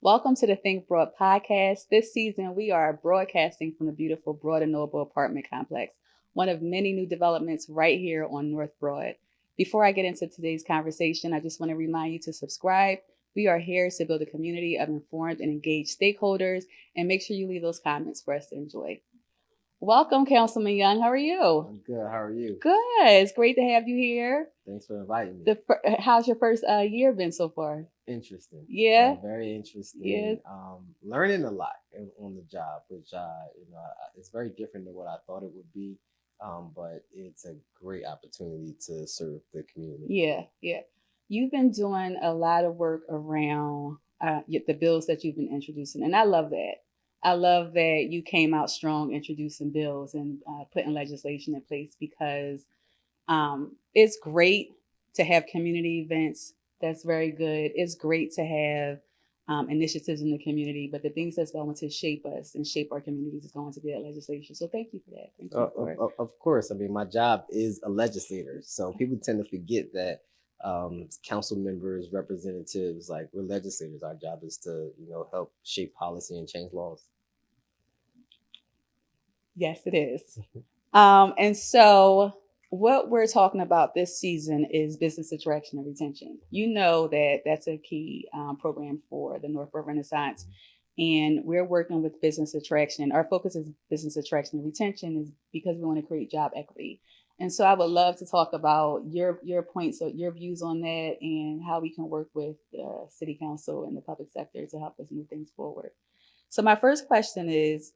Welcome to the Think Broad podcast. This season, we are broadcasting from the beautiful Broad and Noble apartment complex, one of many new developments right here on North Broad. Before I get into today's conversation, I just want to remind you to subscribe. We are here to build a community of informed and engaged stakeholders, and make sure you leave those comments for us to enjoy. Welcome, Councilman Young. How are you? I'm good. How are you? Good. It's great to have you here. Thanks for inviting me. How's your first year been so far? Interesting. Yeah. Very interesting. Yes. Learning a lot on the job, which it's very different than what I thought it would be. But it's a great opportunity to serve the community. Yeah. You've been doing a lot of work around the bills that you've been introducing, and I love that. I love that you came out strong introducing bills and putting legislation in place because it's great to have community events. That's very good. It's great to have initiatives in the community, but the things that's going to shape us and shape our communities is going to be that legislation. So thank you for that. Thank you for it. Of course. I mean, my job is a legislator, so people tend to forget that council members, representatives, like we're legislators. Our job is to help shape policy and change laws. Yes, it is. And so what we're talking about this season is business attraction and retention. You know that that's a key program for the Northborough Renaissance. And we're working with business attraction. Our focus is business attraction and retention is because we want to create job equity. And so I would love to talk about your points, or your views on that, and how we can work with the city council and the public sector to help us move things forward. So my first question is,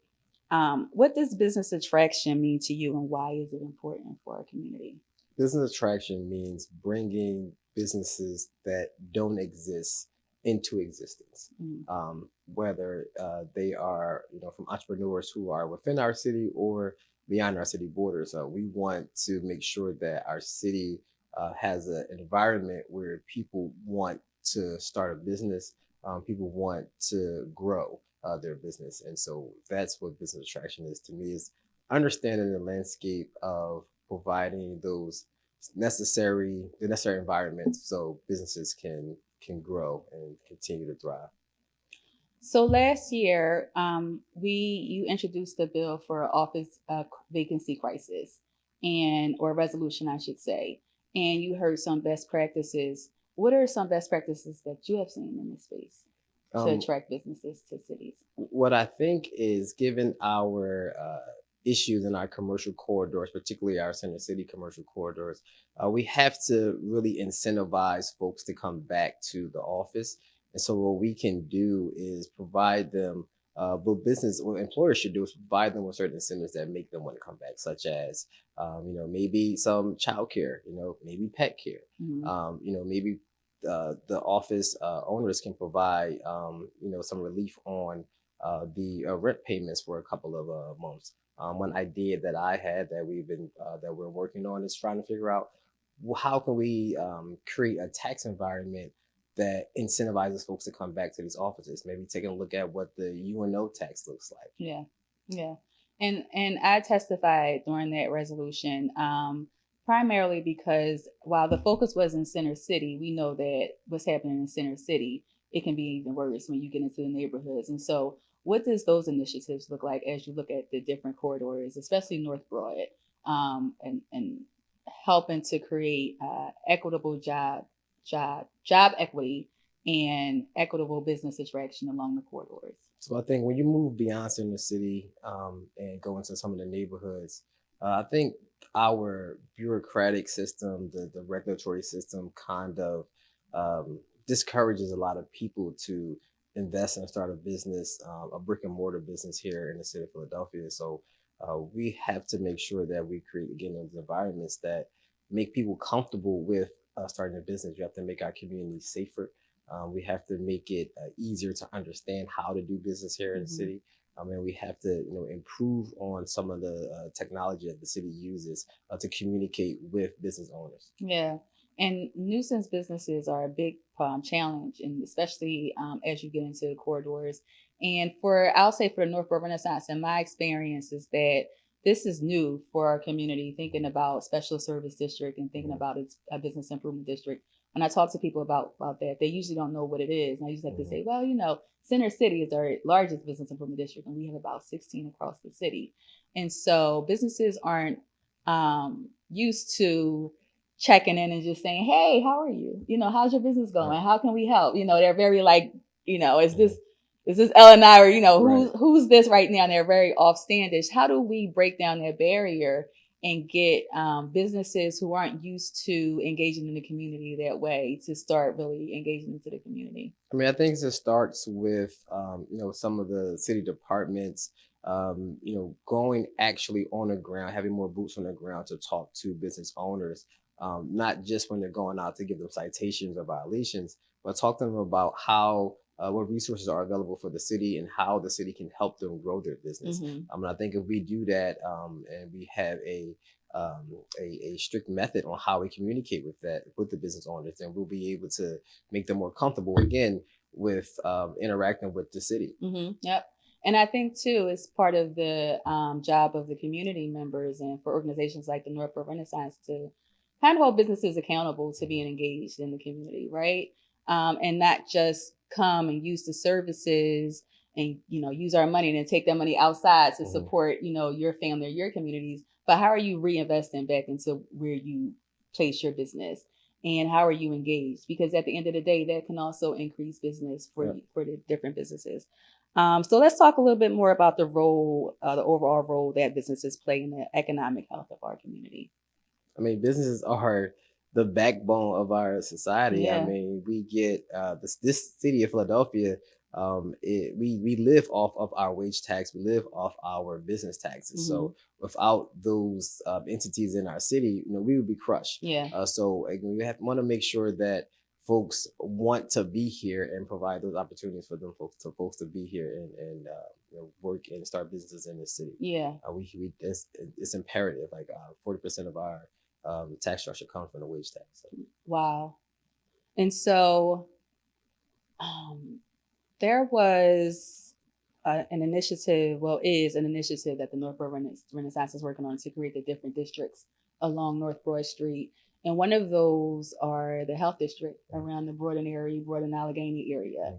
what does business attraction mean to you, and why is it important for our community? Business attraction means bringing businesses that don't exist into existence, whether they are from entrepreneurs who are within our city or beyond our city borders. We want to make sure that our city has an environment where people want to start a business, people want to grow their business. And so that's what business attraction is to me, is understanding the landscape of providing those necessary environments so businesses can grow and continue to thrive. So last year, you introduced a bill for office vacancy crisis, or resolution, I should say, and you heard some best practices. What are some best practices that you have seen in this space to attract businesses to cities? What I think is, given our issues in our commercial corridors, particularly our center city commercial corridors, we have to really incentivize folks to come back to the office. And so what we can do is provide them, what employers should do is provide them with certain incentives that make them want to come back, such as, maybe some childcare, maybe pet care, maybe the office owners can provide, some relief on the rent payments for a couple of months. One idea that I had that we're working on is trying to figure out, how can we create a tax environment that incentivizes folks to come back to these offices. Maybe taking a look at what the UNO tax looks like. Yeah. And I testified during that resolution, primarily because while the focus was in Center City, we know that what's happening in Center City, it can be even worse when you get into the neighborhoods. And so what does those initiatives look like as you look at the different corridors, especially North Broad, and helping to create equitable job equity and equitable business attraction along the corridors? So I think when you move beyond Center City and go into some of the neighborhoods, I think our bureaucratic system, the regulatory system, kind of discourages a lot of people to invest and start a business, a brick and mortar business here in the city of Philadelphia. So we have to make sure that we create, again, those environments that make people comfortable with starting a business. We have to make our community safer. We have to make it easier to understand how to do business here in the city. And we have to, improve on some of the technology that the city uses to communicate with business owners. Yeah. And nuisance businesses are a big challenge, and especially as you get into the corridors. And I'll say for the Northborough Renaissance, in my experience, is that this is new for our community, thinking about special service district and thinking about its business improvement district. when I talk to people about that, they usually don't know what it is. And I usually have to say, well, Center City is our largest business improvement district, and we have about 16 across the city. And so businesses aren't used to checking in and just saying, hey, how are you? How's your business going? How can we help? They're very like, is this Ellen and I, or who's this right now? And they're very offstandish. How do we break down that barrier and get businesses who aren't used to engaging in the community that way to start really engaging into the community? I mean, I think it starts with, some of the city departments, going actually on the ground, having more boots on the ground to talk to business owners, not just when they're going out to give them citations or violations, but talk to them about how what resources are available for the city and how the city can help them grow their business. And I think if we do that and we have a strict method on how we communicate with the business owners, then we'll be able to make them more comfortable again with interacting with the city. Yep. And I think too, it's part of the job of the community members and for organizations like the Northborough Renaissance to kind of hold businesses accountable to being engaged in the community, right? And not just come and use the services and use our money and then take that money outside to support your family or your communities, but how are you reinvesting back into where you place your business, and how are you engaged? Because at the end of the day, that can also increase business for the different businesses. So let's talk a little bit more about the role, the overall role that businesses play in the economic health of our community. I mean, businesses are the backbone of our society. I mean, we get this city of Philadelphia. We live off of our wage tax. We live off our business taxes. So without those entities in our city, we would be crushed. So we want to make sure that folks want to be here and provide those opportunities for them folks to be here and work and start businesses in the city. It's imperative. Like 40% of our tax structure comes from the wage tax. So. Wow. And so there was is an initiative that the Northborough Renaissance is working on to create the different districts along North Broad Street. And one of those are the health district around the Broad and Allegheny area.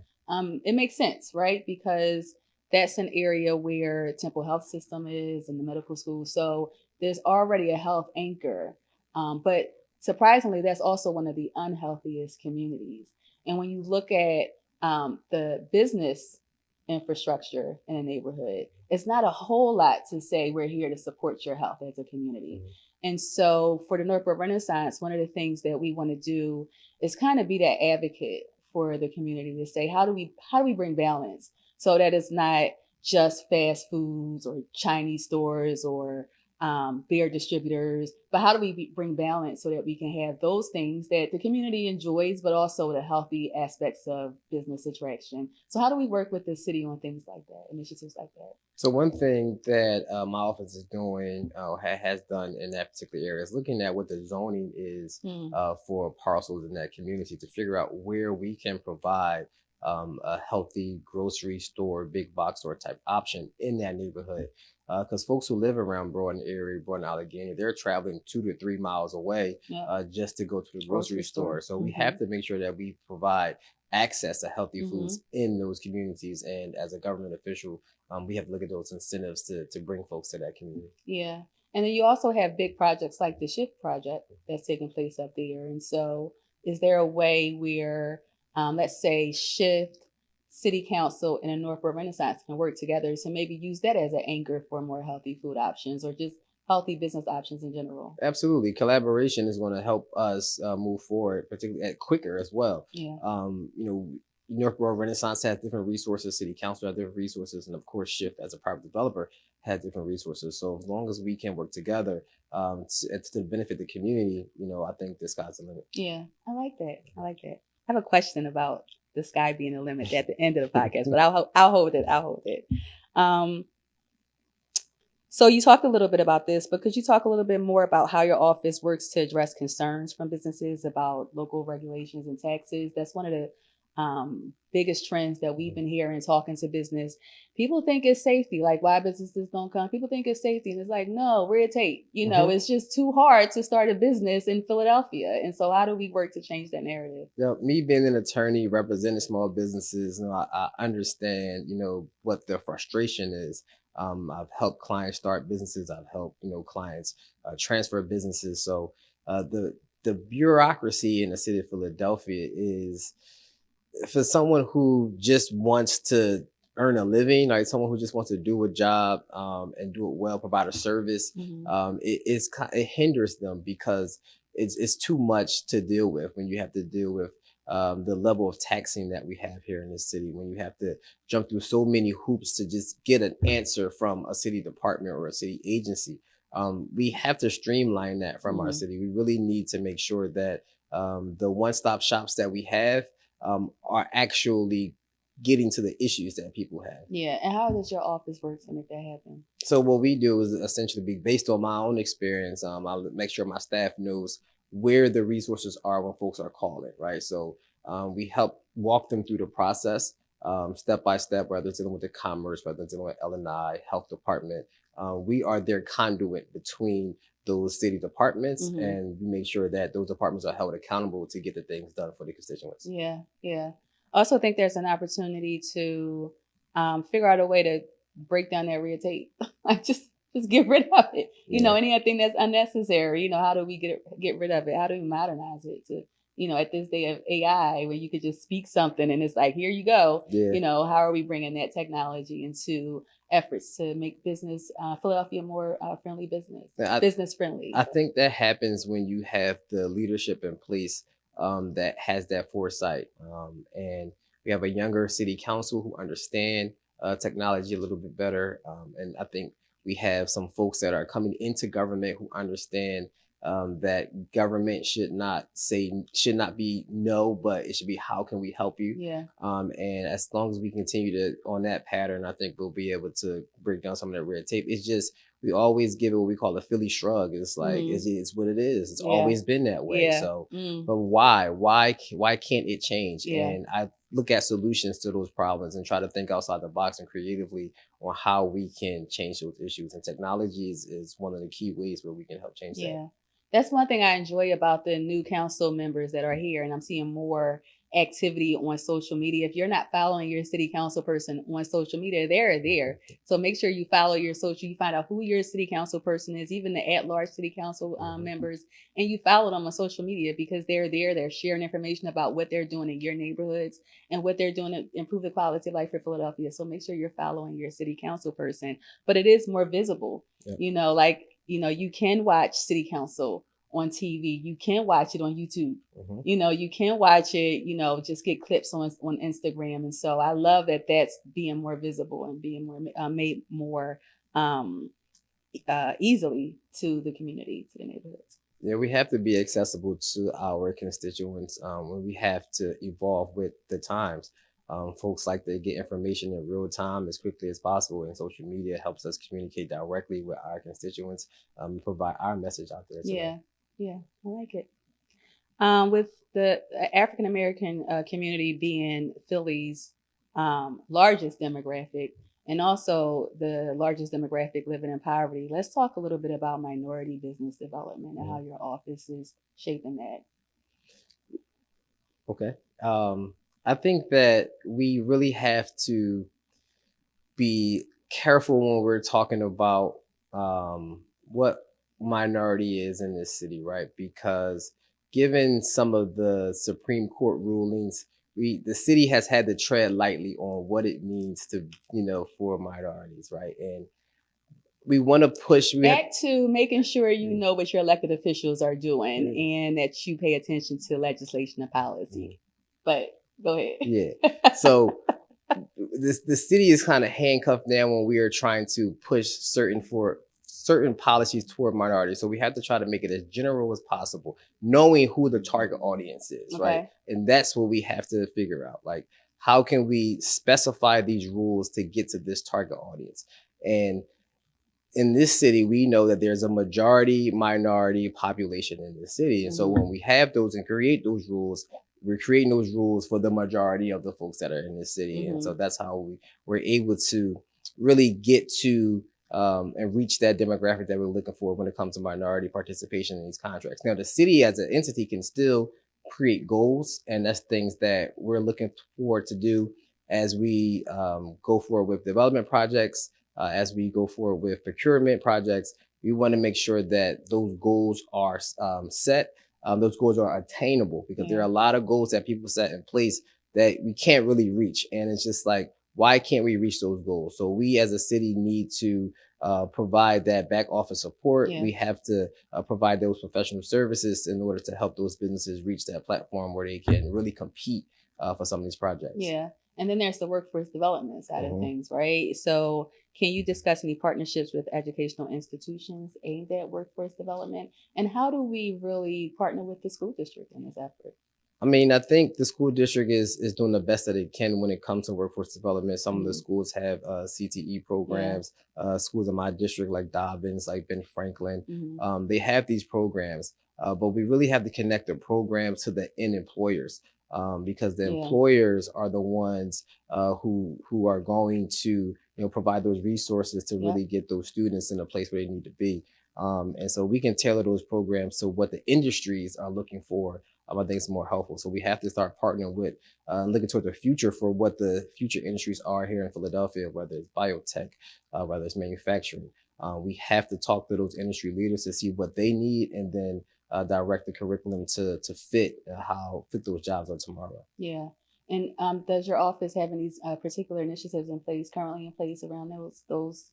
It makes sense, right? Because that's an area where Temple Health System is and the medical school. So there's already a health anchor. But surprisingly, that's also one of the unhealthiest communities. And when you look at the business infrastructure in a neighborhood, it's not a whole lot to say we're here to support your health as a community. And so for the Northborough Renaissance, one of the things that we want to do is kind of be that advocate for the community to say, how do we bring balance so that it's not just fast foods or Chinese stores or beer distributors, but how do we bring balance so that we can have those things that the community enjoys, but also the healthy aspects of business attraction? So how do we work with the city on things like that, initiatives like that? So one thing that my office is doing, has done in that particular area, is looking at what the zoning is for parcels in that community to figure out where we can provide a healthy grocery store, big box store type option in that neighborhood. Because folks who live around Broad and Allegheny, they're traveling 2 to 3 miles away just to go to the grocery store. So we have to make sure that we provide access to healthy foods in those communities. And as a government official, we have to look at those incentives to bring folks to that community. Yeah. And then you also have big projects like the Shift project that's taking place up there. And so is there a way where, let's say, Shift, City Council, and the Northborough Renaissance can work together to maybe use that as an anchor for more healthy food options or just healthy business options in general? Absolutely. Collaboration is going to help us move forward, particularly quicker as well. Northborough Renaissance has different resources, City Council has different resources, and of course Shift as a private developer has different resources. So as long as we can work together to benefit the community, I think the sky's the limit. Yeah, I like that. I have a question about the sky being the limit at the end of the podcast, but I'll hold it. So you talked a little bit about this, but could you talk a little bit more about how your office works to address concerns from businesses about local regulations and taxes? That's one of the biggest trends that we've been hearing talking to business. People think it's safety, like why businesses don't come. People think it's safety, and it's like, no, red tape. It's just too hard to start a business in Philadelphia. And so how do we work to change that narrative? Me being an attorney representing small businesses, I understand, what the frustration is. I've helped clients start businesses. I've helped, clients transfer businesses. So the bureaucracy in the city of Philadelphia is, for someone who just wants to earn a living, like someone who just wants to do a job and do it well, provide a service, it hinders them because it's too much to deal with when you have to deal with the level of taxing that we have here in the city, when you have to jump through so many hoops to just get an answer from a city department or a city agency. We have to streamline that from our city. We really need to make sure that the one-stop shops that we have are actually getting to the issues that people have. Yeah. And how does your office work to make that happen? So what we do is essentially be based on my own experience. I'll make sure my staff knows where the resources are when folks are calling, right? So we help walk them through the process step by step, whether it's dealing with the commerce, whether it's dealing with L&I, health department. We are their conduit between those city departments, and we make sure that those departments are held accountable to get the things done for the constituents. Yeah, yeah. I also think there's an opportunity to figure out a way to break down that red tape. Like just get rid of it. Anything that's unnecessary. How do we get rid of it? How do we modernize it to, at this day of AI, where you could just speak something and it's like, here you go. Yeah. How are we bringing that technology into efforts to make business, Philadelphia, more friendly business, business friendly? I think that happens when you have the leadership in place that has that foresight. And we have a younger city council who understand technology a little bit better. And I think we have some folks that are coming into government who understand that government should not be no, but it should be, how can we help you? Yeah. And as long as we continue on that pattern, I think we'll be able to break down some of that red tape. It's just, we always give it what we call a Philly shrug. It's like, it's what it is. It's always been that way. Yeah. So, but why can't it change? Yeah. And I look at solutions to those problems and try to think outside the box and creatively on how we can change those issues. And technology is one of the key ways where we can help change that. That's one thing I enjoy about the new council members that are here. And I'm seeing more activity on social media. If you're not following your city council person on social media, they're there. So make sure you follow your social, you find out who your city council person is, even the at-large city council members, and you follow them on social media because they're there. They're sharing information about what they're doing in your neighborhoods and what they're doing to improve the quality of life for Philadelphia. So make sure you're following your city council person, but it is more visible. Yep. You can watch city council on TV. You can watch it on YouTube. You can watch it, just get clips on Instagram. And so I love that that's being more visible and being more made more easily to the community, to the neighborhoods. Yeah, we have to be accessible to our constituents when we have to evolve with the times. Folks like to get information in real time as quickly as possible, and social media helps us communicate directly with our constituents, provide our message out there. Yeah, I like it. With the African American community being Philly's largest demographic, and also the largest demographic living in poverty, let's talk a little bit about minority business development and how your office is shaping that. Okay. I think that we really have to be careful when we're talking about what minority is in this city, right? Because given some of the Supreme Court rulings, the city has had to tread lightly on what it means to, for minorities, right? And we want to push back to making sure you know what your elected officials are doing and that you pay attention to legislation and policy. But go ahead. Yeah. So the city is kind of handcuffed now when we are trying to push certain policies toward minorities. So we have to try to make it as general as possible, knowing who the target audience is, right? And that's what we have to figure out. Like, how can we specify these rules to get to this target audience? And in this city, we know that there's a majority minority population in the city. And so when we have those and create those rules, we're creating those rules for the majority of the folks that are in the city. And so that's how we're able to really get to and reach that demographic that we're looking for when it comes to minority participation in these contracts. Now, the city as an entity can still create goals, and that's things that we're looking forward to do as we go forward with development projects, as we go forward with procurement projects. We want to make sure that those goals are set. Those goals are attainable, because there are a lot of goals that people set in place that we can't really reach. And it's just like, why can't we reach those goals? So we as a city need to provide that back office support. We have to provide those professional services in order to help those businesses reach that platform where they can really compete for some of these projects. Yeah. And then there's the workforce development side of things, right? So can you discuss any partnerships with educational institutions aimed at workforce development? And how do we really partner with the school district in this effort? I mean, I think the school district is doing the best that it can when it comes to workforce development. Some of the schools have CTE programs. Schools in my district like Dobbins, like Ben Franklin, they have these programs, but we really have to connect the programs to the end employers, because the employers are the ones who are going to provide those resources to really get those students in a place where they need to be. And so we can tailor those programs to what the industries are looking for. I think it's more helpful. So we have to start partnering with, looking toward the future for what the future industries are here in Philadelphia, whether it's biotech, whether it's manufacturing. We have to talk to those industry leaders to see what they need, and then direct the curriculum to fit fit those jobs of tomorrow. Yeah. And does your office have any particular initiatives currently in place around those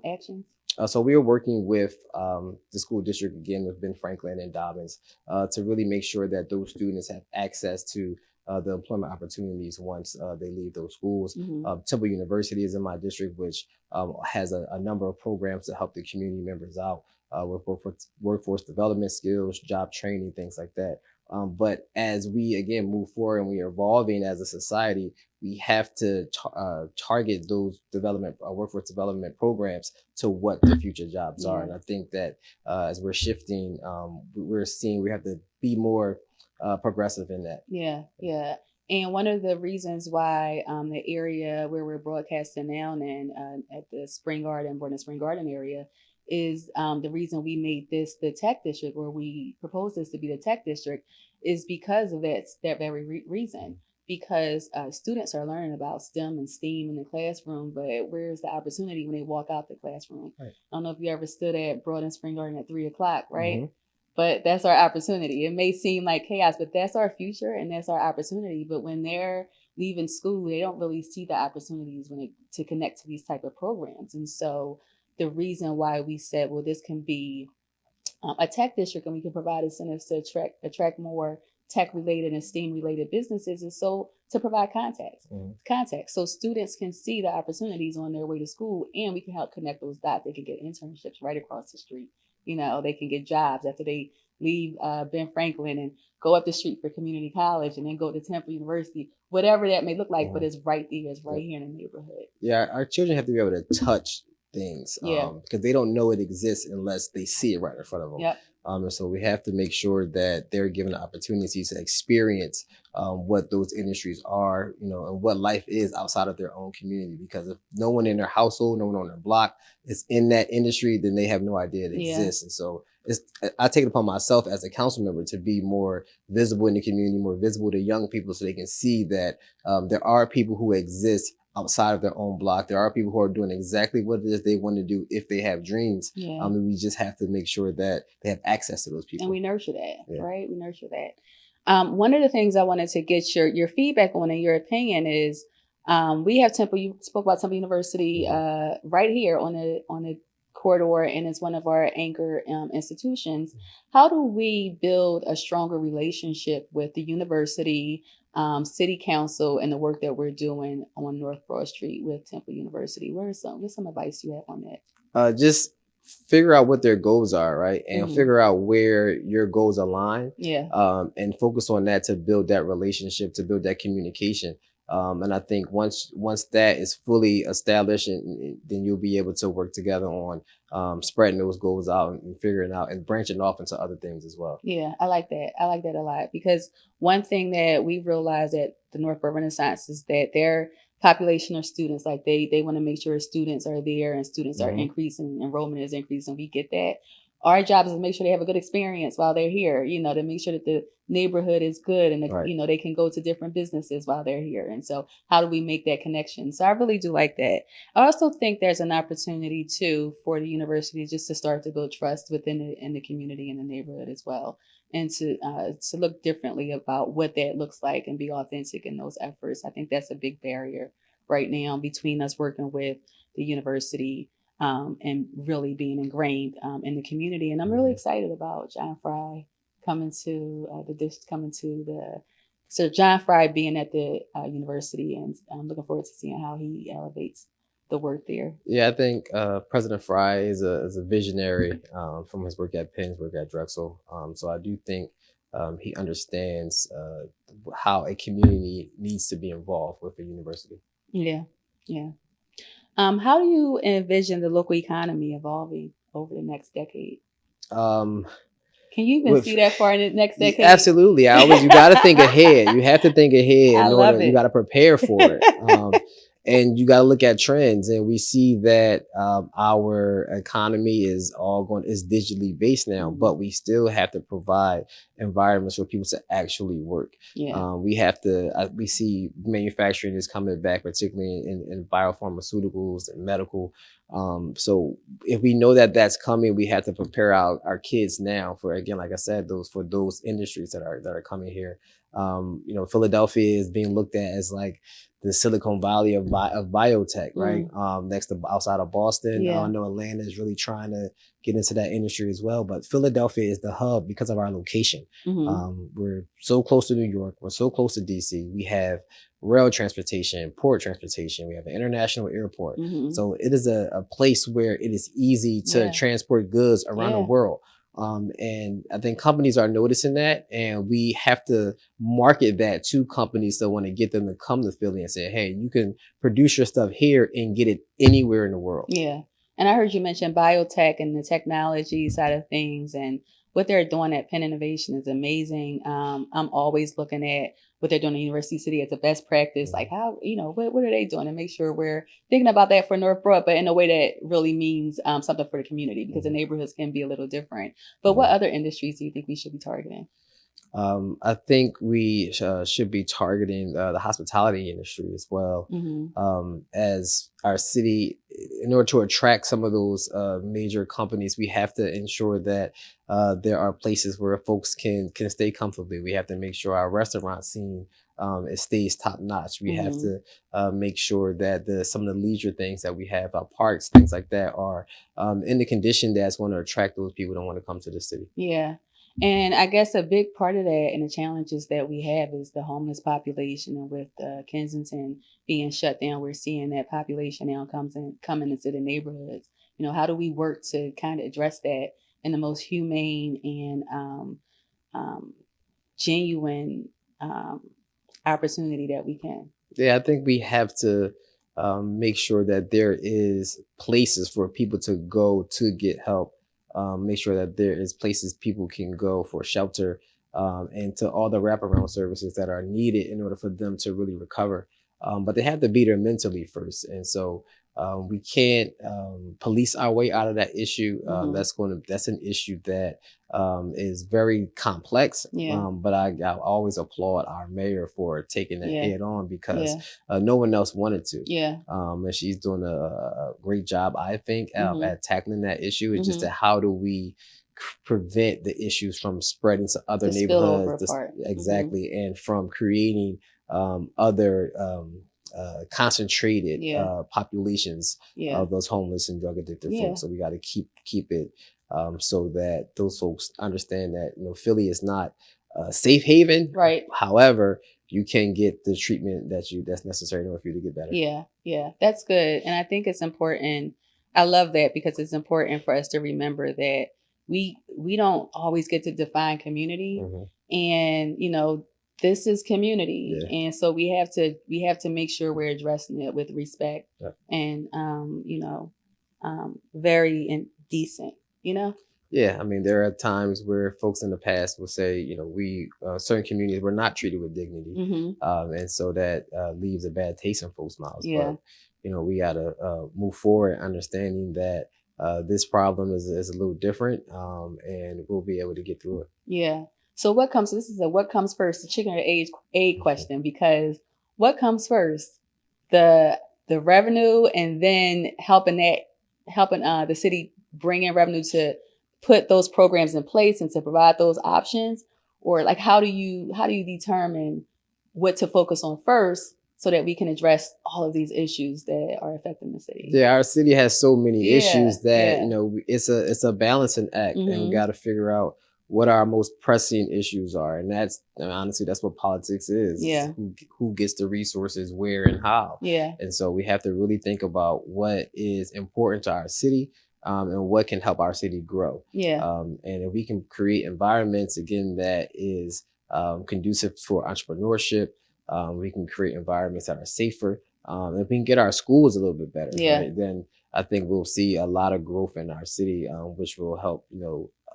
actions? So we are working with the school district, again, with Ben Franklin and Dobbins, to really make sure that those students have access to the employment opportunities once they leave those schools. Temple University is in my district, which has a number of programs to help the community members out with workforce development skills, job training, things like that. But as we, again, move forward and we are evolving as a society, we have to target those workforce development programs to what the future jobs are. And I think that as we're shifting, we're seeing we have to be more progressive in that. Yeah. And one of the reasons why the area where we're broadcasting now and at the Borden Spring Garden area is the reason we made this the tech district, or we proposed this to be the tech district, is because of that very reason. Because students are learning about STEM and STEAM in the classroom, but where's the opportunity when they walk out the classroom? Right. I don't know if you ever stood at Broad and Spring Garden at 3:00, right? But that's our opportunity. It may seem like chaos, but that's our future and that's our opportunity. But when they're leaving school, they don't really see the opportunities to connect to these type of programs. And so the reason why we said, well, this can be a tech district and we can provide incentives to attract more tech-related and STEAM-related businesses is so to provide context, so students can see the opportunities on their way to school, and we can help connect those dots. They can get internships right across the street. They can get jobs after they leave Ben Franklin and go up the street for community college and then go to Temple University, whatever that may look like, but it's right there, it's right here in the neighborhood. Yeah, our children have to be able to touch things because they don't know it exists unless they see it right in front of them. And so we have to make sure that they're given the opportunities to experience what those industries are, and what life is outside of their own community. Because if no one in their household, no one on their block is in that industry, then they have no idea it exists. And so I take it upon myself as a council member to be more visible in the community, more visible to young people, so they can see that there are people who exist outside of their own block. There are people who are doing exactly what it is they want to do if they have dreams. And we just have to make sure that they have access to those people. And we nurture that, right? We nurture that. One of the things I wanted to get your feedback on and your opinion is we have Temple. You spoke about Temple University right here on the corridor, and it's one of our anchor institutions. How do we build a stronger relationship with the university, city council, and the work that we're doing on North Broad Street with Temple University? What's some advice you have on that? Just figure out what their goals are, right? And figure out where your goals align. And focus on that to build that relationship, to build that communication. And I think once that is fully established, and then you'll be able to work together on spreading those goals out and figuring out and branching off into other things as well. Yeah, I like that. I like that a lot because one thing that we realized at the Northborough Renaissance is that their population of students, like they want to make sure students are there and students are Hmm. increasing, enrollment is increasing. We get that. Our job is to make sure they have a good experience while they're here, to make sure that the neighborhood is good and, Right. they can go to different businesses while they're here. And so how do we make that connection? So I really do like that. I also think there's an opportunity too for the university just to start to build trust within in the community and the neighborhood as well, and to look differently about what that looks like and be authentic in those efforts. I think that's a big barrier right now between us working with the university and really being ingrained in the community. And I'm really Hmm. excited about John Fry coming to so John Fry being at the university, and I'm looking forward to seeing how he elevates the work there. Yeah, I think President Fry is a visionary from his work at Penn, his work at Drexel. So I do think he understands how a community needs to be involved with a university. Yeah, yeah. How do you envision the local economy evolving over the next decade? Um, Can you even with see that far in the next decade? Absolutely, you got to think ahead. You have to think ahead I in love order. You it. got to prepare for it. And you got to look at trends, and we see that our economy is digitally based now, Mhm. but we still have to provide environments for people to actually work. Yeah. We see manufacturing is coming back, particularly in biopharmaceuticals and medical. So if we know that that's coming, we have to prepare our kids now for, again, like I said, those industries that are coming here. Philadelphia is being looked at as like the Silicon Valley of biotech, right? Next to outside of Boston. I Yeah. know Atlanta is really trying to get into that industry as well, but Philadelphia is the hub because of our location. Hmm. We're so close to New York. We're so close to DC. We have rail transportation, port transportation. We have an international airport. Hmm. So it is a place where it is easy to Yeah. transport goods around the Yeah. world. And I think companies are noticing that, and we have to market that to companies that want to get them to come to Philly and say, hey, you can produce your stuff here and get it anywhere in the world. Yeah. And I heard you mention biotech and the technology side of things, and what they're doing at Penn Innovation is amazing. I'm always looking at what they're doing at University City as a best practice. Like how, what are they doing to make sure we're thinking about that for Northbrook, but in a way that really means something for the community, because the neighborhoods can be a little different. But what Yeah. other industries do you think we should be targeting? I think we should be targeting the hospitality industry as well, Hmm. as our city. In order to attract some of those major companies, we have to ensure that there are places where folks can stay comfortably. We have to make sure our restaurant scene it stays top notch. We have Hmm. to make sure that some of the leisure things that we have, our parks, things like that, are in the condition that's going to attract those people that want to come to the city. Yeah. And I guess a big part of that and the challenges that we have is the homeless population. And with Kensington being shut down, we're seeing that population now coming into the neighborhoods. How do we work to kind of address that in the most humane and um, genuine opportunity that we can? Yeah, I think we have to make sure that there is places for people to go to get help. Make sure that there is places people can go for shelter, and to all the wraparound services that are needed in order for them to really recover. But they have to be there mentally first, and so we can't police our way out of that issue. Hmm. That's an issue that is very complex. Yeah. But I always applaud our mayor for taking it Yeah. head on, because Yeah. no one else wanted to. Yeah. And she's doing a great job, I think, Hmm. at tackling that issue. It's just Hmm. that how do we prevent the issues from spreading to other The neighborhoods, spillover part. Hmm. exactly, and from creating other concentrated Yeah. populations Yeah. of those homeless and drug addicted Yeah. folks. So we got to keep it so that those folks understand that Philly is not a safe haven. Right. However, you can get the treatment that's necessary in order for you to get better. Yeah, yeah, that's good. And I think it's important. I love that because it's important for us to remember that we don't always get to define community. Mhm. And, this is community, Yeah. and so we have to make sure we're addressing it with respect Yeah. and very decent. Yeah, I mean, there are times where folks in the past will say, we certain communities were not treated with dignity, and so that leaves a bad taste in folks' mouths. Yeah. But we got to move forward, understanding that this problem is a little different, and we'll be able to get through it. Yeah. So this is a what comes first, the chicken or egg question, because what comes first, the revenue, and then helping the city bring in revenue to put those programs in place and to provide those options, or like how do you determine what to focus on first so that we can address all of these issues that are affecting the city? Yeah, our city has so many issues that yeah. it's a balancing act, and we got to figure out what our most pressing issues are, and honestly that's what politics is. Yeah. Who gets the resources, where, and how. Yeah. And so we have to really think about what is important to our city, and what can help our city grow. Yeah. And if we can create environments again that is conducive for entrepreneurship, we can create environments that are safer. If we can get our schools a little bit better, right, then I think we'll see a lot of growth in our city, which will help,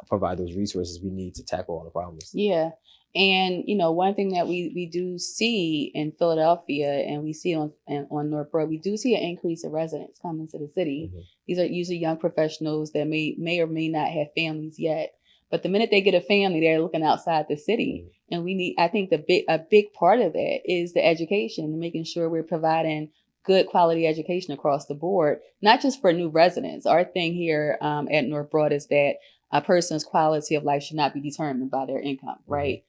provide those resources we need to tackle all the problems. Yeah. And, one thing that we do see in Philadelphia, and we see on North Broad, we do see an increase of residents coming to the city. These are usually young professionals that may or may not have families yet. But the minute they get a family, they're looking outside the city. And I think a big part of that is the education, making sure we're providing good quality education across the board, not just for new residents. Our thing here at North Broad is that a person's quality of life should not be determined by their income, right?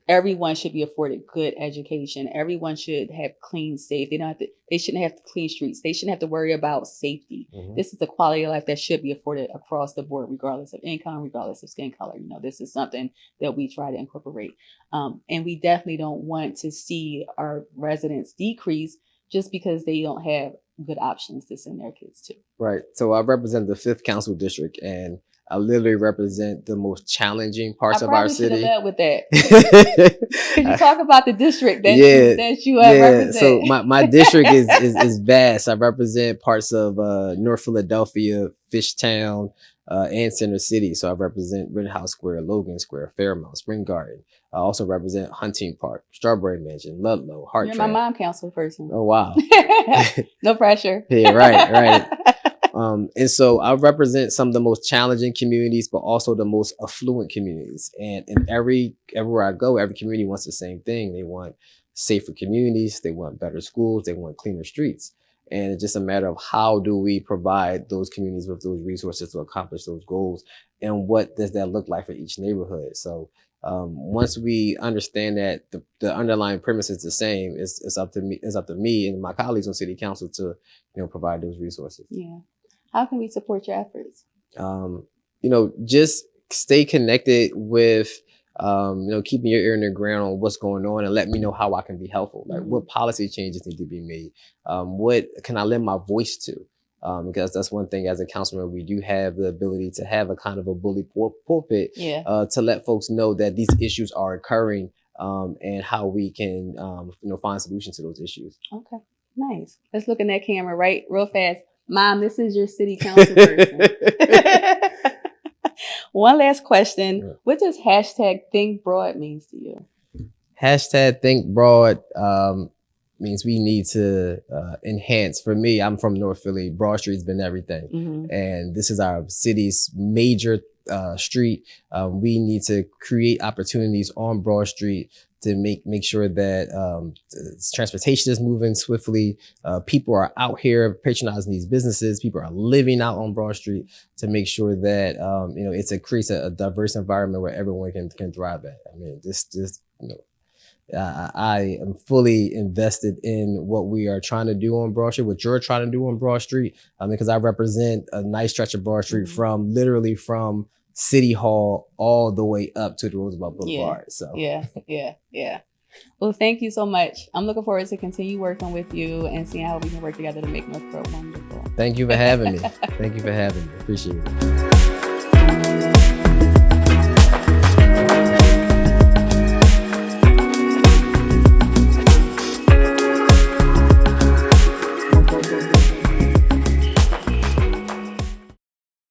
Everyone should be afforded good education. Everyone should have clean, safe. They shouldn't have to clean streets. They shouldn't have to worry about safety. This is the quality of life that should be afforded across the board, regardless of income, regardless of skin color. This is something that we try to incorporate. And we definitely don't want to see our residents decrease just because they don't have good options to send their kids to. Right. So I represent the 5th Council District, and I literally represent the most challenging parts of our city. I probably should have led with that. Could you talk about the district that you represent? So my district is vast. I represent parts of North Philadelphia, Fishtown, and Center City. So I represent Rittenhouse Square, Logan Square, Fairmount, Spring Garden. I also represent Hunting Park, Strawberry Mansion, Ludlow, Hartranft. You're my mom council person. Oh, wow. No pressure. Yeah, right. And so I represent some of the most challenging communities, but also the most affluent communities. And everywhere I go, every community wants the same thing. They want safer communities. They want better schools. They want cleaner streets. And it's just a matter of how do we provide those communities with those resources to accomplish those goals, and what does that look like for each neighborhood? So once we understand that the underlying premise is the same, it's up to me and my colleagues on City Council to provide those resources. Yeah. How can we support your efforts? Just stay connected with, keeping your ear in the ground on what's going on, and let me know how I can be helpful. Like what policy changes need to be made? What can I lend my voice to? Because that's one thing as a councilman, we do have the ability to have a kind of a bully pulpit to let folks know that these issues are occurring, and how we can, find solutions to those issues. Okay, nice. Let's look in that camera real fast. Mom, this is your city council person. One last question. What does #ThinkBroad means to you? #ThinkBroad means we need to enhance. For me, I'm from North Philly. Broad Street's been everything. And this is our city's major street. We need to create opportunities on Broad Street to make sure that transportation is moving swiftly. People are out here patronizing these businesses. People are living out on Broad Street, to make sure that it creates a diverse environment where everyone can thrive at. I mean, I am fully invested in what we are trying to do on Broad Street, what you're trying to do on Broad Street, because I represent a nice stretch of Broad Street from City Hall all the way up to the Roosevelt Boulevard. Yeah. Well, thank you so much. I'm looking forward to continue working with you and seeing how we can work together to make North Broad wonderful. Thank you for having me. Appreciate it.